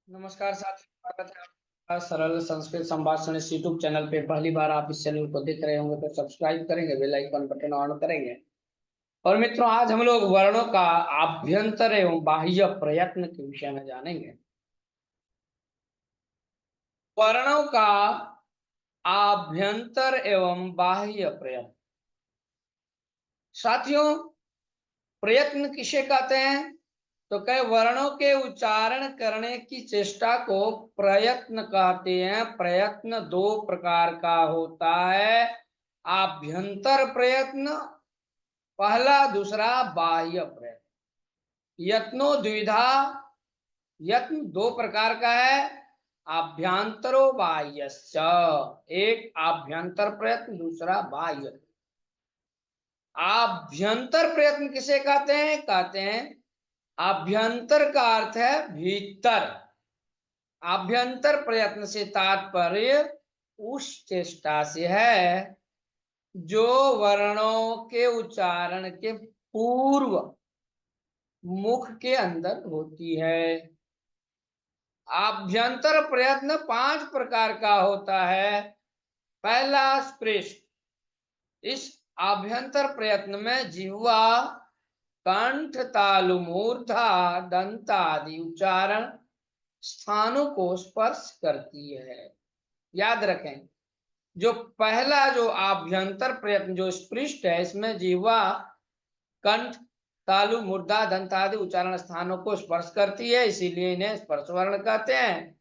नमस्कार साथियों, स्वागत है आपका सरल संस्कृत संभाषण इस यूट्यूब चैनल पे। पहली बार आप इस चैनल को देख रहे होंगे तो सब्सक्राइब करेंगे, बेल आइकन बटन ऑन करेंगे। और मित्रों, आज हम लोग वर्णों का आभ्यंतर एवं बाह्य प्रयत्न के विषय में जानेंगे। वर्णों का आभ्यंतर एवं बाह्य प्रयत्न। साथियों, प्रयत्न किसे कहते हैं? तो कई वर्णों के उच्चारण करने की चेष्टा को प्रयत्न कहते हैं। प्रयत्न दो प्रकार का होता है, आभ्यंतर प्रयत्न पहला, दूसरा बाह्य प्रयत्न। यत्नो द्विधा, यत्न दो प्रकार का है, आभ्यंतरो बाह्यश्च। एक आभ्यंतर प्रयत्न, दूसरा बाह्य। आभ्यंतर प्रयत्न किसे कहते हैं? कहते हैं आभ्यंतर का अर्थ है भीतर। आभ्यंतर प्रयत्न से तात्पर्य उस चेष्टा से है जो वर्णों के उच्चारण के पूर्व मुख के अंदर होती है। आभ्यंतर प्रयत्न 5 प्रकार का होता है। पहला, स्पृष्ट। इस आभ्यंतर प्रयत्न में जिह्वा कंठ, तालु, मूर्धा, दंत आदि उच्चारण स्थानों को स्पर्श करती है। याद रखें, जो पहला जो आभ्यंतर प्रयत्न जो स्पृष्ट है, इसमें जिह्वा कंठ, तालु, मूर्धा, दंत आदि उच्चारण स्थानों को स्पर्श करती है, इसीलिए इन्हें स्पर्श वर्ण कहते हैं।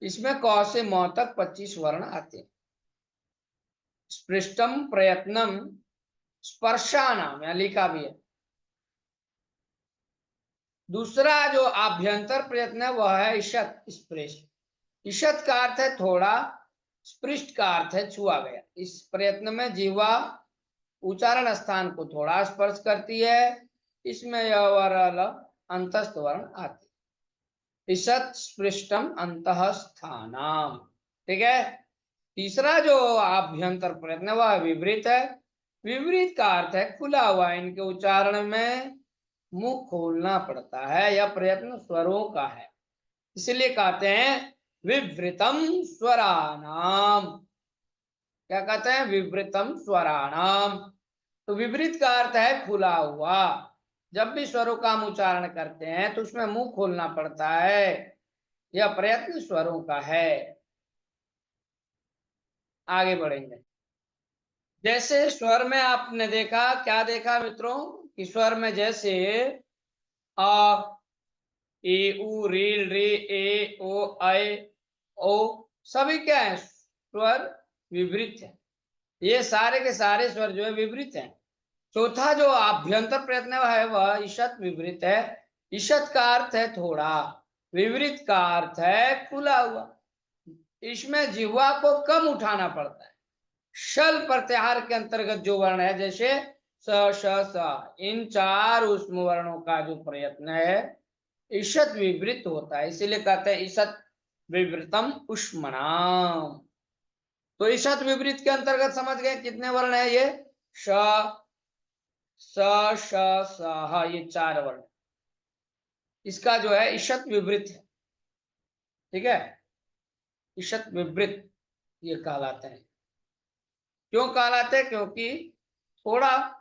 इसमें क से म तक 25 वर्ण आते हैं। स्पृष्टम प्रयत्नम स्पर्शानाम, यहां लिखा भी है। दूसरा जो आभ्यंतर प्रयत्न है वह है ईषत, स्पृष्ट। ईषत का अर्थ है थोड़ा, स्पृष्ट का अर्थ है छुआ गया। इस प्रयत्न में जिह्वा उच्चारण स्थान को थोड़ा स्पर्श करती है, इसमें य वर्ण अंतस्थ वर्ण आते। ईषत स्पृष्टम अंतः स्थानाम। ठीक है। तीसरा जो आभ्यंतर प्रयत्न वह विवृत है। विवृत का अर्थ है खुला हुआ। इनके उच्चारण में मुंह खोलना पड़ता है। यह प्रयत्न स्वरों का है, इसलिए कहते हैं विवृतम स्वराणाम। क्या कहते हैं? विवृतम स्वराणाम। तो विवृत का अर्थ है खुला हुआ। जब भी स्वरों का हम उच्चारण करते हैं तो उसमें मुंह खोलना पड़ता है। यह प्रयत्न स्वरों का है। आगे बढ़ेंगे। जैसे स्वर में आपने देखा, क्या देखा मित्रों? कि स्वर में जैसे अ, ए, उ, रील, रे, ए, ओ, ऐ, ओ, सभी क्या है? स्वर विवृत है। ये सारे के सारे स्वर जो है विवृत हैं। चौथा जो आभ्यंतर प्रयत्न है वह ईषत विवृत है। ईषत का अर्थ है थोड़ा, विवृत का अर्थ है खुला हुआ। इसमें जिह्वा को कम उठाना पड़ता है। शल प्रत्याहार के अंतर्गत जो वर्ण है, जैसे स, श, स, इन 4 ऊष्म वर्णों का जो प्रयत्न है ईषत विवृत होता है, इसीलिए कहते हैं ईषत विवृतम उष्मणाम। तो ईषत विवृत के अंतर्गत समझ गए कितने वर्ण है? ये श, स, श, स, ह, ये 4 वर्ण। इसका जो है ईषत विवृत है। ठीक है, ईषत विवृत ये कहलाते हैं। क्यों कहलाते हैं? क्योंकि थोड़ा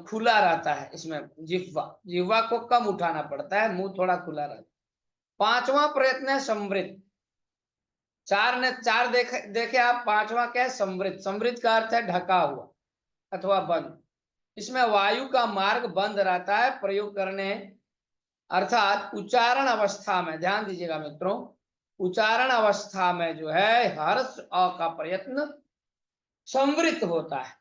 खुला रहता है। इसमें जिह्वा जिह्वा को कम उठाना पड़ता है, मुंह थोड़ा खुला रहता है। पांचवा प्रयत्न है समृद्ध। 4 ने 4 देखे आप। पांचवा क्या है? समृद्ध। समृद्ध का अर्थ है ढका हुआ अथवा बंद। इसमें वायु का मार्ग बंद रहता है प्रयोग करने, अर्थात उच्चारण अवस्था में। ध्यान दीजिएगा मित्रों, उच्चारण अवस्था में जो है हर्ष अ का प्रयत्न समृद्ध होता है।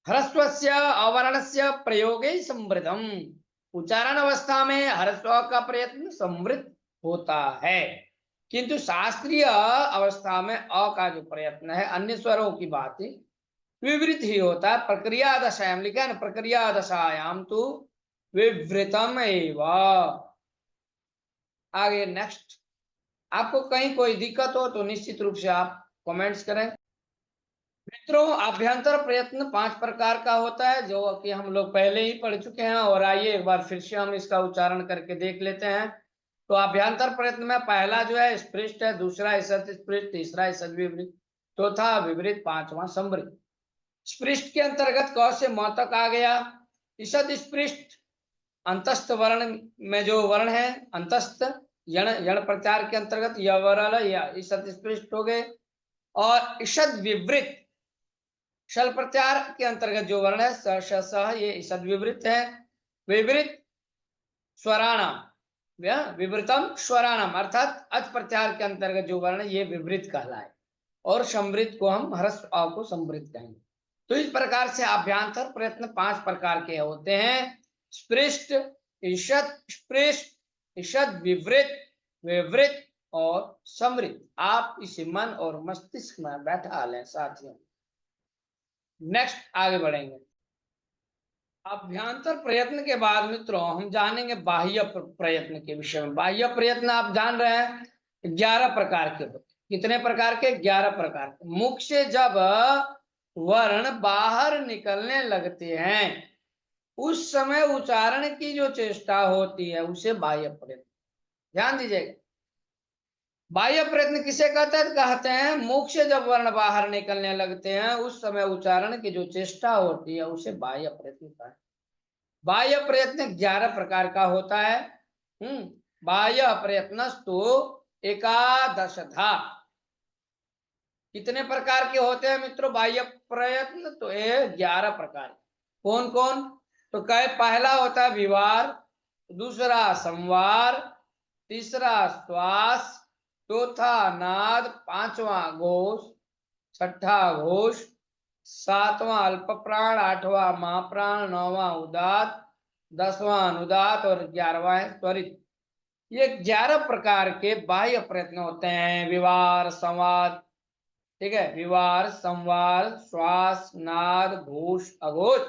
ह्रस्वस्य अवर्णस्य प्रयोगे समृद्धम। उच्चारण अवस्था में ह्रस्व का प्रयत्न समृद्ध होता है, किंतु शास्त्रीय अवस्था में अ का जो प्रयत्न है अन्य स्वरों की बात विवृत ही होता है। प्रक्रिया दशायाम लिखा है ना, प्रक्रिया दशायाम तो विवृतम एवं। आगे नेक्स्ट। आपको कहीं कोई दिक्कत हो तो निश्चित रूप से आप कमेंट्स करें। मित्रों, आभ्यंतर प्रयत्न 5 प्रकार का होता है, जो कि हम लोग पहले ही पढ़ चुके हैं। और आइए एक बार फिर से हम इसका उच्चारण करके देख लेते हैं। तो अभ्यंतर प्रयत्न में पहला जो है स्पृष्ट है, दूसरा ईषद स्पृष्ट, तीसरा ईषद विपरीत, चौथा विपरीत, पांचवा संवृत। स्पृष्ट के अंतर्गत क से म तक आ गया। ईषद स्पृष्ट अंतस्थ वर्ण में जो वर्ण है, अंतस्थ यण यण प्रत्याहार के अंतर्गत य वर्ण या ईषद स्पृष्ट हो गए। और ईषद विवृत शल प्रत्याहार के अंतर्गत जो वर्ण है स श स, ये ईषद विवृत है। विवृत स्वराणाम, विवृतम स्वराणाम अर्थात अच प्रत्याहार के अंतर्गत जो वर्ण ये विवृत कहलाए, और समृत को हम हरस्व अ को समृत कहेंगे। तो इस प्रकार से अभ्यंतर प्रयत्न 5 प्रकार के होते हैं। स्पृष्ट, ईषद स्पृष्ट, ईषद विवृत, विवृत और समृत। आप इसे मन और मस्तिष्क में बैठा लें साथियों। नेक्स्ट आगे बढ़ेंगे। अभ्यंतर प्रयत्न के बाद मित्रों हम जानेंगे बाह्य प्रयत्न के विषय में। बाह्य प्रयत्न आप जान रहे हैं 11 प्रकार के होते। कितने प्रकार के? 11 प्रकार के। मुख से जब वर्ण बाहर निकलने लगते हैं उस समय उच्चारण की जो चेष्टा होती है उसे बाह्य प्रयत्न, ध्यान दीजिएगा। बाह्य प्रयत्न किसे कहते हैं? कहते हैं मुख से जब वर्ण बाहर निकलने लगते हैं उस समय उच्चारण की जो चेष्टा होती है उसे बाह्य प्रयत्न कहते हैं। बाह्य प्रयत्न 11 प्रकार का होता है। बाह्य प्रयत्नस्तु एकादशधा। कितने प्रकार के होते हैं मित्रों बाह्य प्रयत्न? तो 11 प्रकार। कौन कौन? तो कहे पहला होता है विवार, दूसरा संवार, तीसरा श्वास, चौथा नाद, पांचवा घोष, छठा घोष, सातवां अल्प प्राण, आठवां महाप्राण, नौवां उदात, 10वां अनुदात और 11वां है त्वरित। ये 11 प्रकार के बाह्य प्रयत्न होते हैं। विवार, संवाद, ठीक है, विवार, संवार, श्वास, नाद, घोष, अघोष,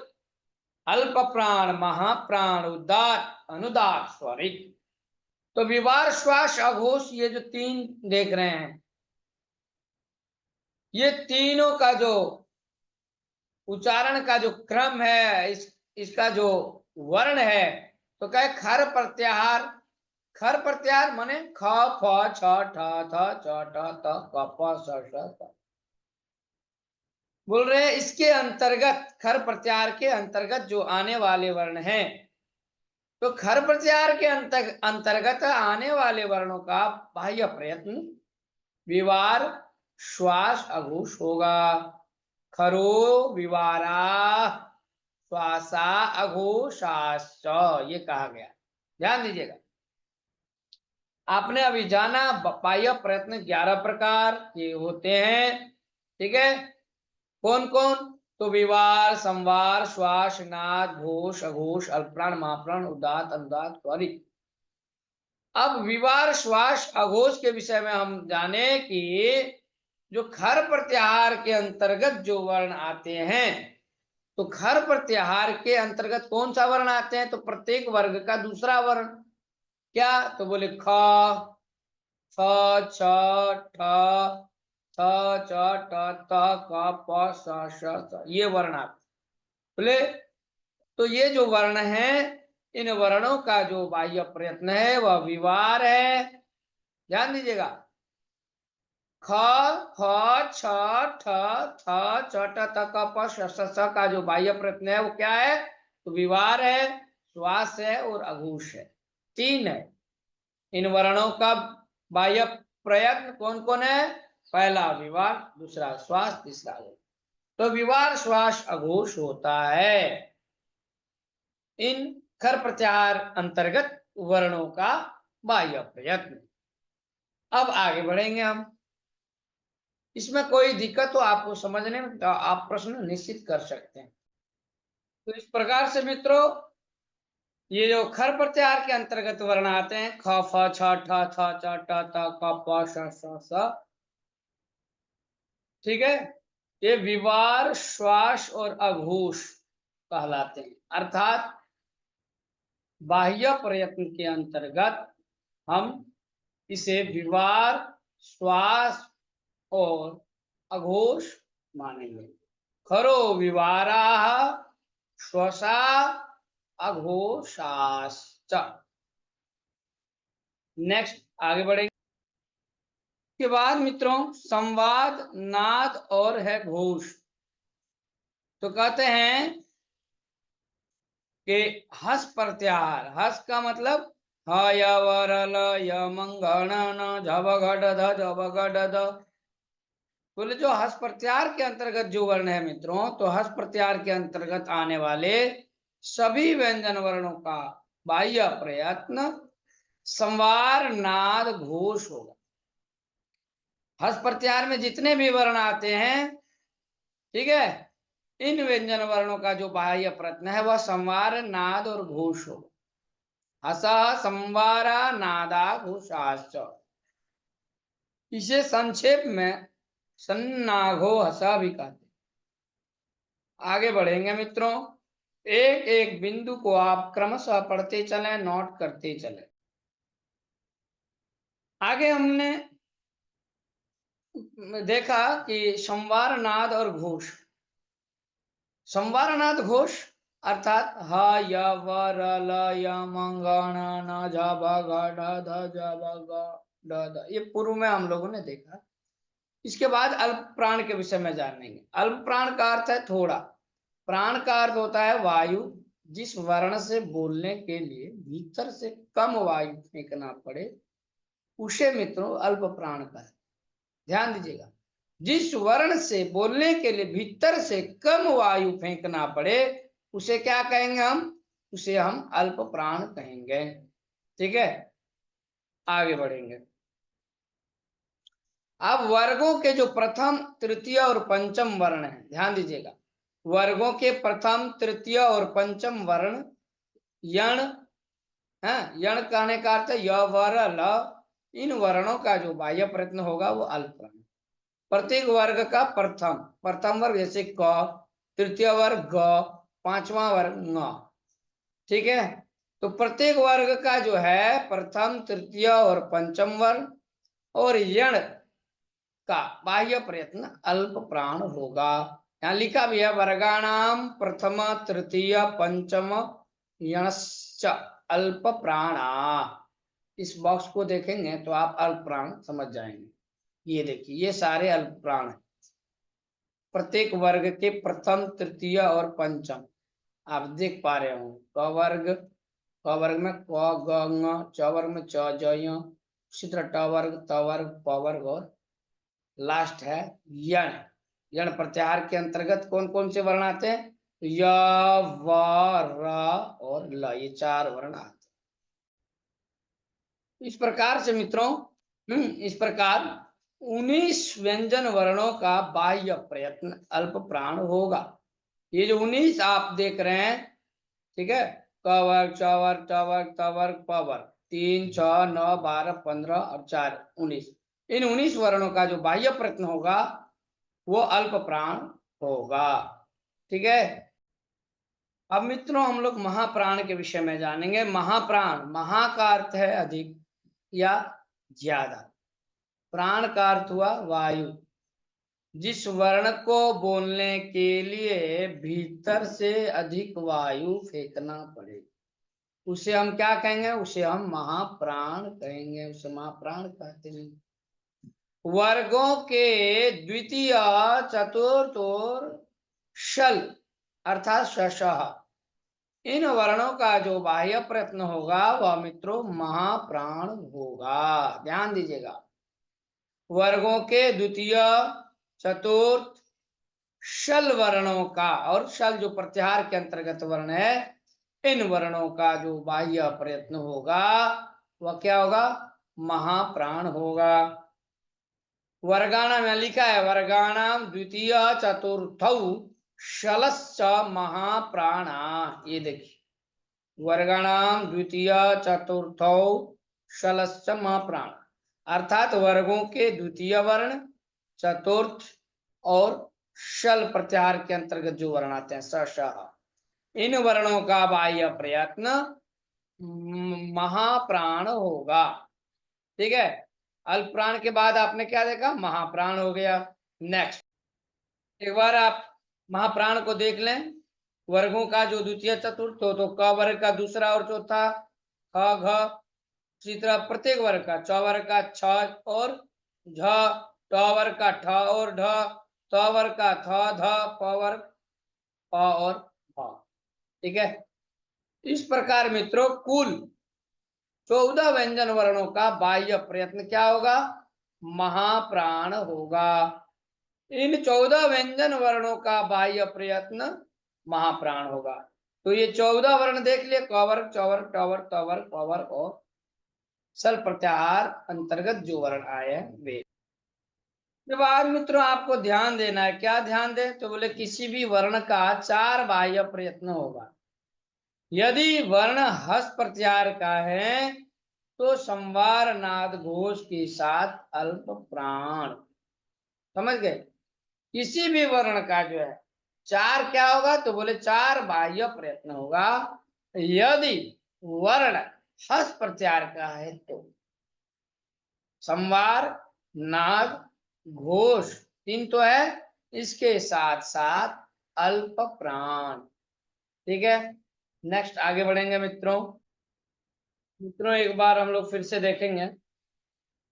अल्प प्राण, महाप्राण, उदात, अनुदात, स्वरित। तो विवार, श्वास, अघोष ये जो 3 देख रहे हैं, ये तीनों का जो उच्चारण का जो क्रम है, इसका जो वर्ण है, तो कहे खर प्रत्याहार। खर प्रत्याहार माने ख, फ, छ, ठ, थ, च, ट, त, क, प, स, ष, त। बोल रहे हैं इसके अंतर्गत, खर प्रत्याहार के अंतर्गत जो आने वाले वर्ण हैं, तो खर प्रत्याहार के अंतर्गत आने वाले वर्णों का बाह्य प्रयत्न विवार, श्वास, अघोष होगा। खरो विवारा श्वासा अघोषाश्च, ये कहा गया, ध्यान दीजिएगा। आपने अभी जाना बाह्य प्रयत्न 11 प्रकार के होते हैं, ठीक है। कौन कौन? तो विवार, संवार, श्वास, नाद, घोष, अघोष, अल्पप्राण, महाप्राण, उदात, अनुदात, त्वरित। अब विवार, श्वास, अघोष के विषय में हम जाने कि जो खर प्रत्याहार के अंतर्गत जो वर्ण आते हैं, तो खर प्रत्याहार के अंतर्गत कौन सा वर्ण आते हैं? तो प्रत्येक वर्ग का दूसरा वर्ण। क्या? तो बोले ख, फ, छ, ठ, थ, च, ट, त, क, प, स, ष, त, ये वर्ण आते बोले। तो ये जो वर्ण है, इन वर्णों का जो बाह्य प्रयत्न है वह विवार है। ध्यान दीजिएगा। ख, फ, छ, ठ, थ, च, ट, त, क, प, श, स का जो बाह्य प्रयत्न है वो क्या है? तो विवार है, श्वास है और अघोष है। 3 है इन वर्णों का बाह्य प्रयत्न। कौन कौन है? पहला विवार, दूसरा श्वास, तीसरा अघोष। तो विवार, श्वास, अघोष होता है इन खर प्रत्याहार अंतर्गत वर्णों का बाह्य प्रयत्न। अब आगे बढ़ेंगे हम। इसमें कोई दिक्कत हो आपको समझने में तो आप प्रश्न निश्चित कर सकते हैं। तो इस प्रकार से मित्रों ये जो खर प्रत्याहार के अंतर्गत वर्ण आते हैं ख, फ, छ, ठ, थ, च, ट, त, क, प, श, स, ठीक है, ये विवार, श्वास और अघोष कहलाते हैं। अर्थात बाह्य प्रयत्न के अंतर्गत हम इसे विवार, श्वास और अघोष मानेंगे। खरो विवारा श्वसा अघोषाश्च। नेक्स्ट आगे बढ़ेंगे। के बाद मित्रों संवाद, नाद और है घोष। तो कहते हैं कि हस प्रत्याहार, हस का मतलब ह य व र ल य मंगण न झब घट ध झब घट ध। बोले जो हस प्रत्याहार के अंतर्गत जो वर्ण है मित्रों, तो हस प्रत्याहार के अंतर्गत आने वाले सभी व्यंजन वर्णों का बाह्य प्रयत्न संवार, नाद, घोष होगा। हस प्रत्याहार में जितने भी वर्ण आते हैं, ठीक है, इन व्यंजन वर्णों का जो बाह्य प्रयत्न है वह संवार, नाद और घोष होगा। हस संवारा नादा घोषाश्च। इसे संक्षेप में सन्नाघो हसा भी कहते। आगे बढ़ेंगे मित्रों, एक एक बिंदु को आप क्रमशः पढ़ते चलें, नोट करते चलें। आगे हमने देखा कि संवार, नाद और घोष। संवार, नाद, घोष अर्थात ह य व र ल य म ग न न झ भ घ ढ ध ज भ ग ढ ध, ये पूर्व में हम लोगों ने देखा। इसके बाद अल्प प्राण के विषय में जानेंगे। अल्प प्राण का अर्थ है थोड़ा, प्राण का अर्थ होता है वायु। जिस वर्ण से बोलने के लिए भीतर से कम वायु फेंकना पड़े उसे मित्रों अल्प प्राण का है। ध्यान दीजिएगा, जिस वर्ण से बोलने के लिए भीतर से कम वायु फेंकना पड़े उसे क्या कहेंगे हम? उसे हम अल्प प्राण कहेंगे। ठीक है, आगे बढ़ेंगे। अब वर्गों के जो प्रथम, तृतीय और पंचम वर्ण है, ध्यान दीजिएगा, वर्गों के प्रथम, तृतीय और पंचम वर्ण यण है, यण कहने का अर्थ य व र ल, इन वर्णों का जो बाह्य प्रयत्न होगा वो अल्प प्राण। प्रत्येक वर्ग का प्रथम, प्रथम वर्ग जैसे क, तृतीय वर्ग ग, पांचवा वर्ग ङ। ठीक है, तो प्रत्येक वर्ग का जो है प्रथम, तृतीय और पंचम वर्ग और यण का बाह्य प्रयत्न अल्प प्राण होगा। यहाँ लिखा भी है वर्गाणाम प्रथम, तृतीय, पंचम यणश्च अल्प प्राणा। इस बॉक्स को देखेंगे तो आप अल्प प्राण समझ जाएंगे। ये देखिए, ये सारे अल्प प्राण हैं, प्रत्येक वर्ग के प्रथम, तृतीय और पंचम आप देख पा रहे हो। क वर्ग, क वर्ग में क ग ङ, च वर्ग में च ज य, उसी तरह ट वर्ग, त वर्ग, प वर्ग और लास्ट है यण। यण प्रत्याहार के अंतर्गत कौन कौन से वर्ण आते हैं? य, व, र और ल, ये चार वर्ण आते हैं। इस प्रकार से मित्रों, इस प्रकार 19 व्यंजन वर्णों का बाह्य प्रयत्न अल्प प्राण होगा। ये जो 19 आप देख रहे हैं, ठीक है, क वर्ग, च वर्ग, ट वर्ग, त वर्ग, प वर्ग, 3, 6, 9, 12, 15 और 4, 19, इन 19 वर्णों का जो बाह्य प्रयत्न होगा वो अल्प प्राण होगा। ठीक है, अब मित्रों हम लोग महाप्राण के विषय में जानेंगे। महाप्राण, महा का अर्थ है अधिक या ज्यादा, प्राण का अर्थ हुआ वायु। जिस वर्ण को बोलने के लिए भीतर से अधिक वायु फेंकना पड़े उसे हम क्या कहेंगे? उसे हम महाप्राण कहेंगे, उसे महाप्राण कहते हैं। वर्गों के द्वितीय, चतुर्थ और शल अर्थात शशः, इन वर्णों का जो बाह्य प्रयत्न होगा वह मित्रों महाप्राण होगा। ध्यान दीजिएगा, वर्गों के द्वितीय, चतुर्थ, शल वर्णों का, और शल जो प्रत्याहार के अंतर्गत वर्ण है, इन वर्णों का जो बाह्य प्रयत्न होगा वह क्या होगा? महाप्राण होगा। वर्गाणाम, लिखा है वर्गाणाम द्वितीय चतुर्थौ शलश्च महाप्राणा। ये देखिए, वर्गाणाम द्वितीय चतुर्थौ शलश्च महाप्राण, अर्थात वर्गों के द्वितीय वर्ण, चतुर्थ और शल प्रत्याहार के अंतर्गत जो वर्ण आते हैं स, इन वर्णों का बाह्य प्रयत्न महाप्राण होगा। ठीक है, अल्प प्राण के बाद आपने क्या देखा? महाप्राण हो गया। नेक्स्ट, एक बार आप महाप्राण को देख लें। वर्गों का जो द्वितीय, चतुर्थ हो तो क वर्ग का दूसरा और चौथा, ख, घ, इसी तरह प्रत्येक वर्ग का, च वर्ग का छ और झ, ट वर्ग का ठ और ढ, त वर्ग का थ ध, प वर्ग प और भ। ठीक है। इस प्रकार मित्रों कुल 14 व्यंजन वर्णों का बाह्य प्रयत्न क्या होगा? महाप्राण होगा। इन 14 व्यंजन वर्णों का बाह्य प्रयत्न महाप्राण होगा। तो ये 14 वर्ण देख लिए, क वर्ग, च वर्ग, ट वर्ग, त वर्ग, प वर्ग और सल प्रत्याहार अंतर्गत जो वर्ण आए वे। जब आज मित्रों आपको ध्यान देना है, क्या ध्यान दे? तो बोले किसी भी वर्ण का 4 बाह्य प्रयत्न होगा। यदि वर्ण हस्त प्रत्याहार का है तो संवार नाद घोष के साथ अल्प प्राण। समझ गए? किसी भी वर्ण का जो है 4 क्या होगा? तो बोले 4 बाह्य प्रयत्न होगा। यदि वर्ण हस्त प्रत्याहार का है तो संवार नाद घोष 3 तो है, इसके साथ साथ अल्प प्राण। ठीक है। नेक्स्ट आगे बढ़ेंगे मित्रों। एक बार हम लोग फिर से देखेंगे।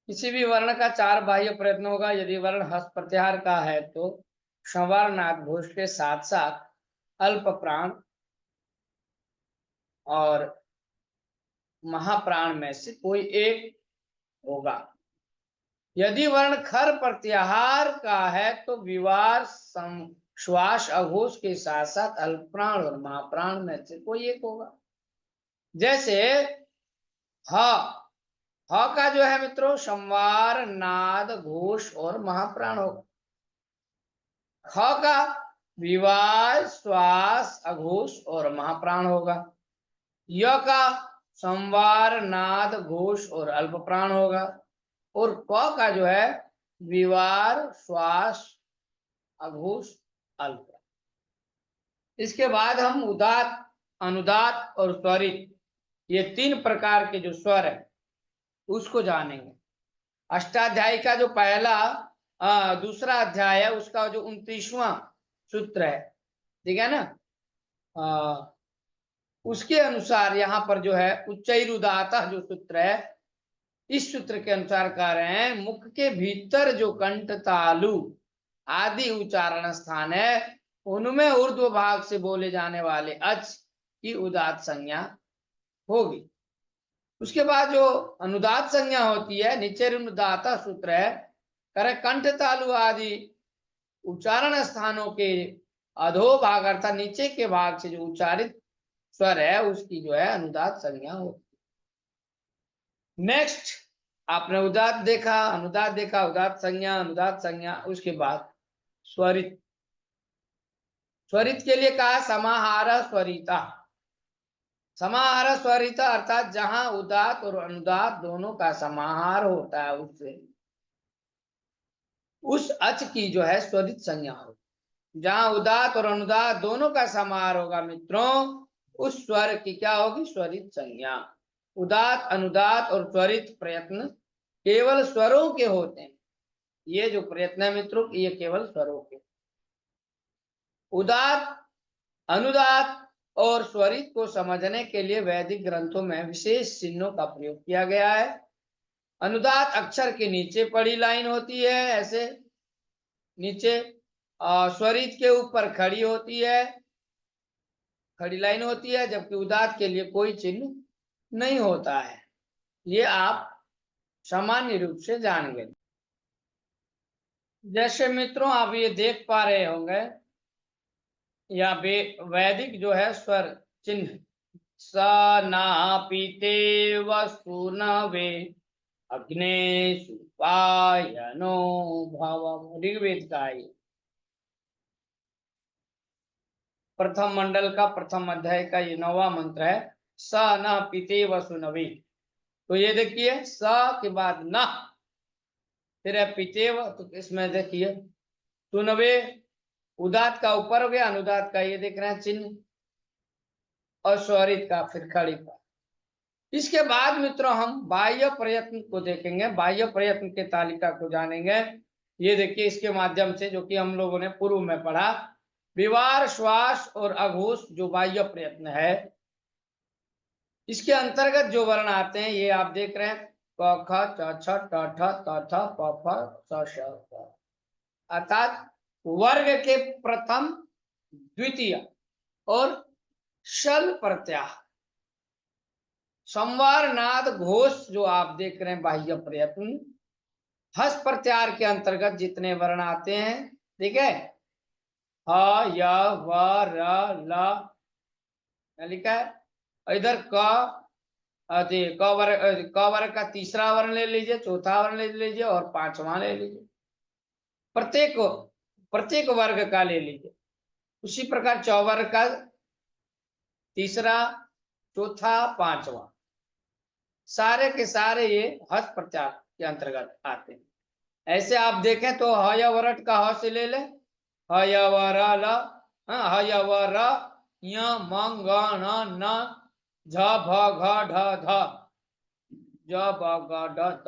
किसी भी वर्ण का 4 बाह्य प्रयत्न होगा। यदि वर्ण हस्त प्रत्याहार का है तो संवार नाद घोष के साथ साथ अल्प प्राण और महाप्राण में से कोई एक होगा। यदि वर्ण खर प्रत्याहार का है तो विवार श्वास अघोष के साथ साथ अल्पप्राण और महाप्राण में से कोई एक होगा। जैसे ह का जो है मित्रों संवार नाद घोष और महाप्राण होगा। ख का विवार श्वास अघोष और महाप्राण होगा। य का संवार नाद घोष और अल्प प्राण होगा। और क का जो है विवार श्वास अघोष अल्प। इसके बाद हम उदात, अनुदात और स्वरित, ये 3 प्रकार के जो स्वर है उसको जानेंगे। अष्टाध्यायी का जो पहला दूसरा अध्याय है उसका जो 29वां सूत्र है, ठीक है ना, उसके अनुसार यहाँ पर जो है उच्चैरुदाता जो सूत्र है, इस सूत्र के अनुसार कह रहे हैं मुख के भीतर जो कंठ तालु आदि उच्चारण स्थान है उनमें ऊर्ध्व भाग से बोले जाने वाले अच की उदात संज्ञा होगी। उसके बाद जो अनुदात संज्ञा होती है निचेरुदाता सूत्र है, करे कंठ तालु आदि उच्चारण स्थानों के अधो भाग अर्थात नीचे के भाग से जो उच्चारित स्वर है उसकी जो है अनुदात संज्ञा होती है। नेक्स्ट आपने उदात देखा, अनुदात देखा, उदात संज्ञा, अनुदात संज्ञा। उसके बाद स्वरित। स्वरित के लिए कहा समाहार स्वरिता। समाहार स्वरिता अर्थात जहां उदात और अनुदात दोनों का समाहार होता है उससे उस अच की जो है स्वरित संज्ञा होगी। जहां उदात और अनुदात दोनों का समाहार होगा मित्रों उस स्वर की क्या होगी? स्वरित संज्ञा। उदात, अनुदात और स्वरित प्रयत्न केवल स्वरों के होते हैं। ये जो प्रयत्न है मित्रों ये केवल स्वरों के। उदात, अनुदात और स्वरित को समझने के लिए वैदिक ग्रंथों में विशेष चिन्हों का प्रयोग किया गया है। अनुदात अक्षर के नीचे पड़ी लाइन होती है ऐसे नीचे, स्वरित के ऊपर खड़ी होती है, खड़ी लाइन होती है, जबकि उदात के लिए कोई चिन्ह नहीं होता है। ये आप सामान्य रूप से जान गए। जैसे मित्रों आप ये देख पा रहे होंगे या वैदिक जो है स्वर चिन्ह स ना पीते वसुनवे अग्ने सुपायनो भव, ऋग्वेद का है। प्रथम मंडल का प्रथम अध्याय का ये 9वां मंत्र है, स न पीते वसुनवे। तो ये देखिए स के बाद न, फिर है पीतेव, तो इसमें देखिए सुनवे, उदात का ऊपर हो गया, अनुदात का ये देख रहे हैं चिन्ह, और स्वरित का फिर खड़ी का। इसके बाद मित्रों हम बाह्य प्रयत्न को देखेंगे, बाह्य प्रयत्न के तालिका को जानेंगे। ये देखिए इसके माध्यम से जो कि हम लोगों ने पूर्व में पढ़ा, विवार श्वास और अघोष जो बाह्य प्रयत्न है इसके अंतर्गत जो वर्ण आते हैं ये आप देख रहे हैं, क ख च छ ट ठ त थ प फ श श स। अर्थात वर्ग के प्रथम, द्वितीय और शल प्रत्याह, संवार नाद घोष जो आप देख रहे हैं, बाह्य प्रयत्न, हस प्रत्याहार के अंतर्गत जितने वर्ण आते हैं, ठीक है, ह य व र ल लिखा है। इधर क क वर्ग का तीसरा वर्ण ले लीजिए, चौथा वर्ण ले लीजिए और पांचवा ले लीजिए, प्रत्येक प्रत्येक वर्ग का ले लीजिए। उसी प्रकार चौवर्ग का तीसरा, चौथा, पांचवा, सारे के सारे ये हस्त प्रत्याहार के अंतर्गत आते हैं। ऐसे आप देखें तो हय वरट का ह से ले ले, हय वर ल, हय वर य म ग न न झ भ घ ढ ध ज ब ग ड द।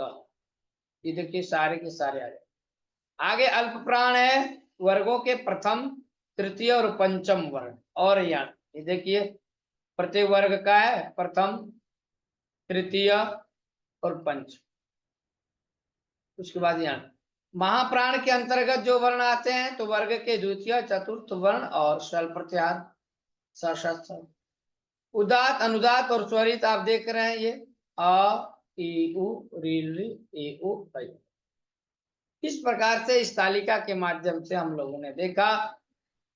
ये देखिए सारे के सारे आ गए। आगे अल्प प्राण है, वर्गों के प्रथम, तृतीय और पंचम वर्ण। और यहाँ ये देखिए प्रत्येक वर्ग का है प्रथम, तृतीय और पंच। उसके बाद यहाँ महाप्राण के अंतर्गत जो वर्ण आते हैं तो वर्ग के द्वितीय, चतुर्थ वर्ण और शल प्रत्याहार, सशस्त्र, उदात, अनुदात और स्वरित आप देख रहे हैं, ये अ ई उ री री ए उ ऐ। इस प्रकार से इस तालिका के माध्यम से हम लोगों ने देखा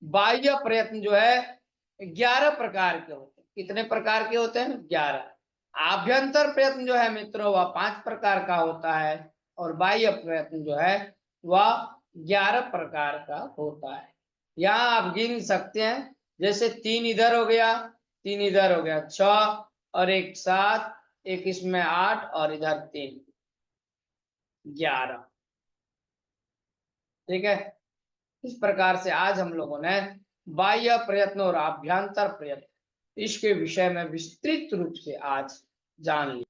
बाह्य प्रयत्न जो है 11 प्रकार के होते हैं। कितने प्रकार के होते हैं? 11। आभ्यंतर प्रयत्न जो है मित्रों वह 5 प्रकार का होता है और बाह्य प्रयत्न जो है वह 11 प्रकार का होता है। यहाँ आप गिन सकते हैं, जैसे 3 इधर हो गया, 3 इधर हो गया, 6 और एक 7, एक इसमें 8 और इधर 3, 11। ठीक है, इस प्रकार से आज हम लोगों ने बाह्य प्रयत्न और आभ्यंतर प्रयत्न इसके विषय में विस्तृत रूप से आज जान लिया।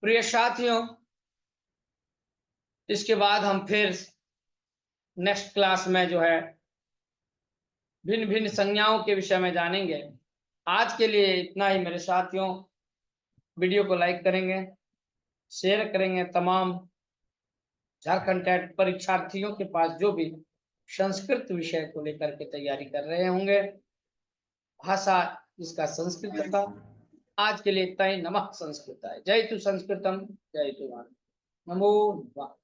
प्रिय साथियों, इसके बाद हम फिर नेक्स्ट क्लास में जो है भिन्न भिन्न संज्ञाओं के विषय में जानेंगे। आज के लिए इतना ही मेरे साथियों। वीडियो को लाइक करेंगे, शेयर करेंगे। तमाम झारखंड टेट परीक्षार्थियों के पास जो भी संस्कृत विषय को लेकर के तैयारी कर रहे होंगे, भाषा जिसका संस्कृत था, आज के लिए इतना ही। नमः संस्कृताय। जय तु संस्कृतम, जय तु भारत। नमो नमः।